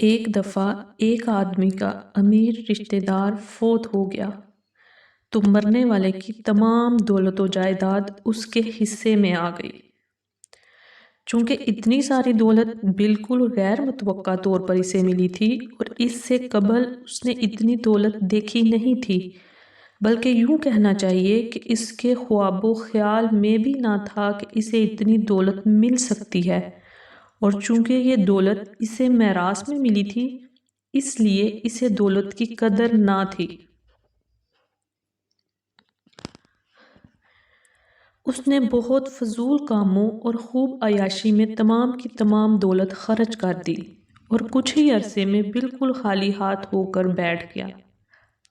ایک دفعہ ایک آدمی کا امیر رشتہ دار فوت ہو گیا تو مرنے والے کی تمام دولت و جائیداد اس کے حصے میں آ گئی۔ چونکہ اتنی ساری دولت بالکل غیر متوقع طور پر اسے ملی تھی اور اس سے قبل اس نے اتنی دولت دیکھی نہیں تھی، بلکہ یوں کہنا چاہیے کہ اس کے خواب و خیال میں بھی نہ تھا کہ اسے اتنی دولت مل سکتی ہے، اور چونکہ یہ دولت اسے میراث میں ملی تھی اس لیے اسے دولت کی قدر نہ تھی۔ اس نے بہت فضول کاموں اور خوب عیاشی میں تمام کی تمام دولت خرچ کر دی اور کچھ ہی عرصے میں بالکل خالی ہاتھ ہو کر بیٹھ گیا۔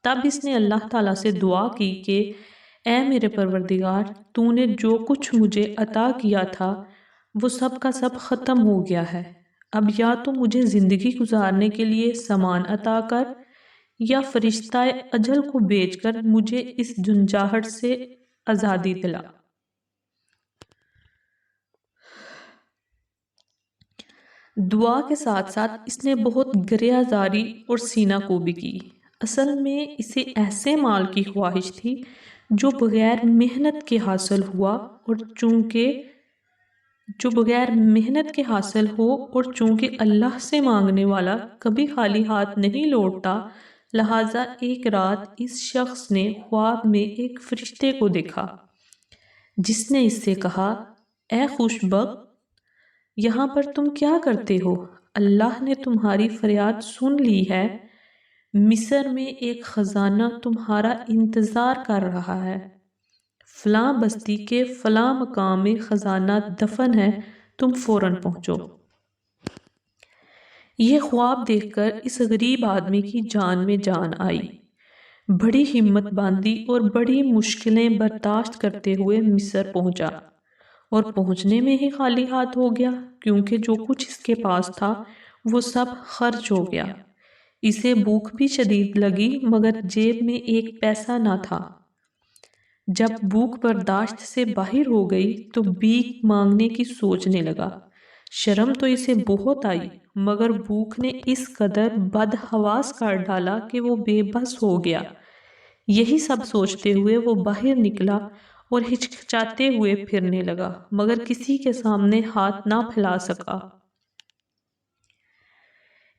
تب اس نے اللہ تعالیٰ سے دعا کی کہ اے میرے پروردگار، تو نے جو کچھ مجھے عطا کیا تھا وہ سب کا سب ختم ہو گیا ہے، اب یا تو مجھے زندگی گزارنے کے لیے سامان عطا کر یا فرشتہ اجل کو بھیج کر مجھے اس جھنجھاڑ سے آزادی دلا۔ دعا کے ساتھ ساتھ اس نے بہت گریہ زاری اور سینہ کوبی کی۔ اصل میں اسے ایسے مال کی خواہش تھی جو بغیر محنت کے حاصل ہوا اور چونکہ اللہ سے مانگنے والا کبھی خالی ہاتھ نہیں لوٹتا، لہٰذا ایک رات اس شخص نے خواب میں ایک فرشتے کو دیکھا جس نے اس سے کہا، اے خوش بخت، یہاں پر تم کیا کرتے ہو؟ اللہ نے تمہاری فریاد سن لی ہے، مصر میں ایک خزانہ تمہارا انتظار کر رہا ہے، فلاں بستی کے فلاں مقام میں خزانہ دفن ہے، تم فوراً پہنچو۔ یہ خواب دیکھ کر اس غریب آدمی کی جان میں جان آئی، بڑی ہمت باندھی اور بڑی مشکلیں برداشت کرتے ہوئے مصر پہنچا، اور پہنچنے میں ہی خالی ہاتھ ہو گیا کیونکہ جو کچھ اس کے پاس تھا وہ سب خرچ ہو گیا۔ اسے بھوک بھی شدید لگی مگر جیب میں ایک پیسہ نہ تھا۔ جب بھوک برداشت سے باہر ہو گئی تو بھیک مانگنے کی سوچنے لگا۔ شرم تو اسے بہت آئی مگر بھوک نے اس قدر بدحواس کر ڈالا کہ وہ بے بس ہو گیا۔ یہی سب سوچتے ہوئے وہ باہر نکلا اور ہچکچاتے ہوئے پھرنے لگا مگر کسی کے سامنے ہاتھ نہ پھیلا سکا۔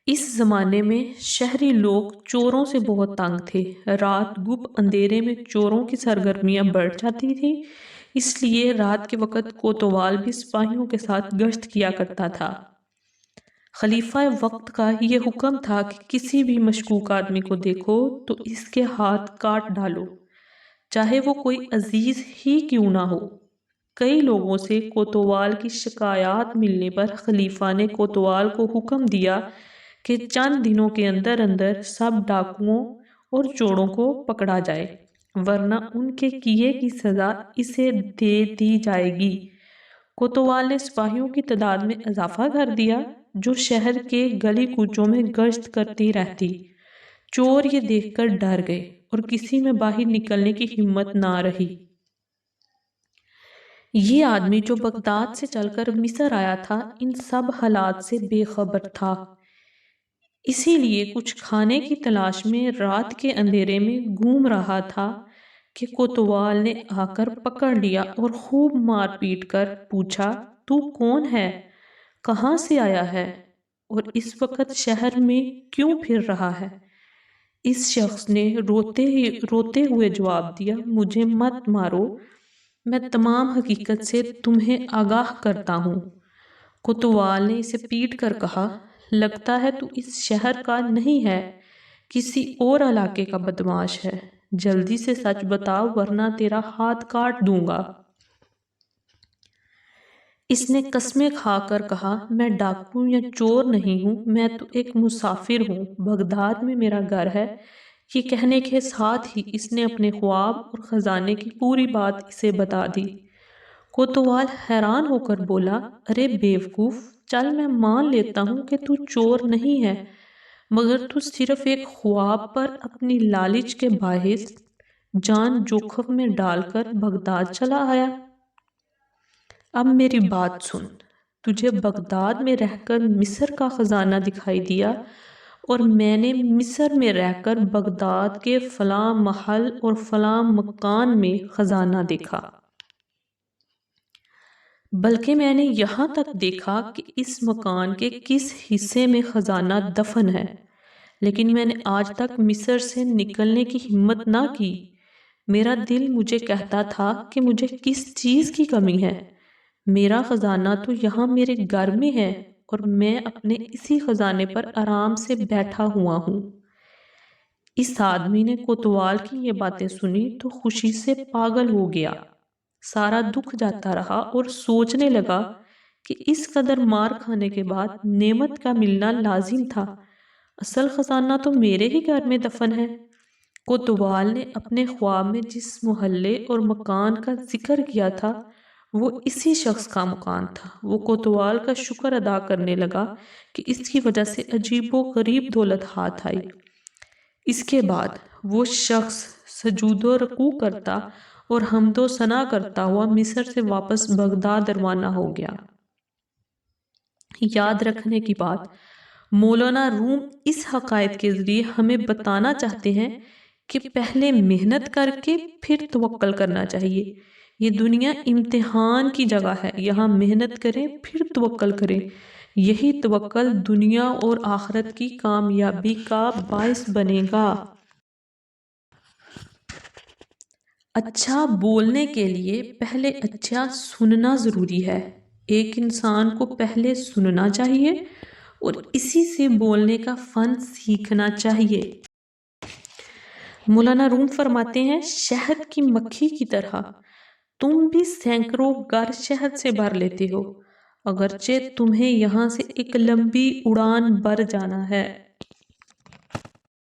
اس زمانے میں شہری لوگ چوروں سے بہت تنگ تھے۔ رات گپ اندھیرے میں چوروں کی سرگرمیاں بڑھ جاتی تھی، اس لیے رات کے وقت کوتوال بھی سپاہیوں کے ساتھ گشت کیا کرتا تھا۔ خلیفہ وقت کا یہ حکم تھا کہ کسی بھی مشکوک آدمی کو دیکھو تو اس کے ہاتھ کاٹ ڈالو، چاہے وہ کوئی عزیز ہی کیوں نہ ہو۔ کئی لوگوں سے کوتوال کی شکایات ملنے پر خلیفہ نے کوتوال کو حکم دیا کہ چند دنوں کے اندر اندر سب ڈاکوؤں اور چوروں کو پکڑا جائے، ورنہ ان کے کیے کی سزا اسے دے دی جائے گی۔ کوتوال نے سپاہیوں کی تعداد میں اضافہ کر دیا جو شہر کے گلی کوچوں میں گشت کرتی رہتی۔ چور یہ دیکھ کر ڈر گئے اور کسی میں باہر نکلنے کی ہمت نہ رہی۔ یہ آدمی جو بغداد سے چل کر مصر آیا تھا ان سب حالات سے بے خبر تھا، اسی لیے کچھ کھانے کی تلاش میں رات کے اندھیرے میں گھوم رہا تھا کہ کوتوال نے آ کر پکڑ لیا اور خوب مار پیٹ کر پوچھا، تو کون ہے؟ کہاں سے آیا ہے؟ اور اس وقت شہر میں کیوں پھر رہا ہے؟ اس شخص نے روتے ہوئے جواب دیا، مجھے مت مارو، میں تمام حقیقت سے تمہیں آگاہ کرتا ہوں۔ کوتوال نے اسے پیٹ کر کہا، لگتا ہے تو اس شہر کا نہیں ہے، کسی اور علاقے کا بدمعاش ہے، جلدی سے سچ بتاؤ ورنہ تیرا ہاتھ کاٹ دوں گا۔ اس نے قسمیں کھا کر کہا، میں ڈاکو یا چور نہیں ہوں، میں تو ایک مسافر ہوں، بغداد میں میرا گھر ہے۔ یہ کہنے کے ساتھ ہی اس نے اپنے خواب اور خزانے کی پوری بات اسے بتا دی۔ کوتوال حیران ہو کر بولا، ارے بیوقوف، چل میں مان لیتا ہوں کہ تو چور نہیں ہے، مگر تو صرف ایک خواب پر اپنی لالچ کے باعث جان جوخم میں ڈال کر بغداد چلا آیا۔ اب میری بات سن، تجھے بغداد میں رہ کر مصر کا خزانہ دکھائی دیا، اور میں نے مصر میں رہ کر بغداد کے فلاں محل اور فلاں مکان میں خزانہ دیکھا، بلکہ میں نے یہاں تک دیکھا کہ اس مکان کے کس حصے میں خزانہ دفن ہے، لیکن میں نے آج تک مصر سے نکلنے کی ہمت نہ کی۔ میرا دل مجھے کہتا تھا کہ مجھے کس چیز کی کمی ہے، میرا خزانہ تو یہاں میرے گھر میں ہے، اور میں اپنے اسی خزانے پر آرام سے بیٹھا ہوا ہوں۔ اس آدمی نے کوتوال کی یہ باتیں سنی تو خوشی سے پاگل ہو گیا، سارا دکھ جاتا رہا اور سوچنے لگا کہ اس قدر مار کھانے کے بعد نعمت کا ملنا لازم تھا، اصل خزانہ تو میرے ہی گھر میں دفن ہے۔ کوتوال نے اپنے خواب میں جس محلے اور مکان کا ذکر کیا تھا وہ اسی شخص کا مکان تھا۔ وہ کوتوال کا شکر ادا کرنے لگا کہ اس کی وجہ سے عجیب و غریب دولت ہاتھ آئی۔ اس کے بعد وہ شخص سجود و رکوع کرتا اور حمد و ثنا کرتا ہوا مصر سے واپس بغداد روانہ ہو گیا۔ یاد رکھنے کی بات، مولانا روم اس حقائق کے ذریعے ہمیں بتانا چاہتے ہیں کہ پہلے محنت کر کے پھر توکل کرنا چاہیے۔ یہ دنیا امتحان کی جگہ ہے، یہاں محنت کریں پھر توکل کریں، یہی توکل دنیا اور آخرت کی کامیابی کا باعث بنے گا۔ اچھا بولنے کے لیے پہلے اچھا سننا ضروری ہے۔ ایک انسان کو پہلے سننا چاہیے اور اسی سے بولنے کا فن سیکھنا چاہیے۔ مولانا روم فرماتے ہیں، شہد کی مکھی کی طرح تم بھی سینکڑوں گھر شہد سے بھر لیتے ہو، اگرچہ تمہیں یہاں سے ایک لمبی اڑان بھر جانا ہے۔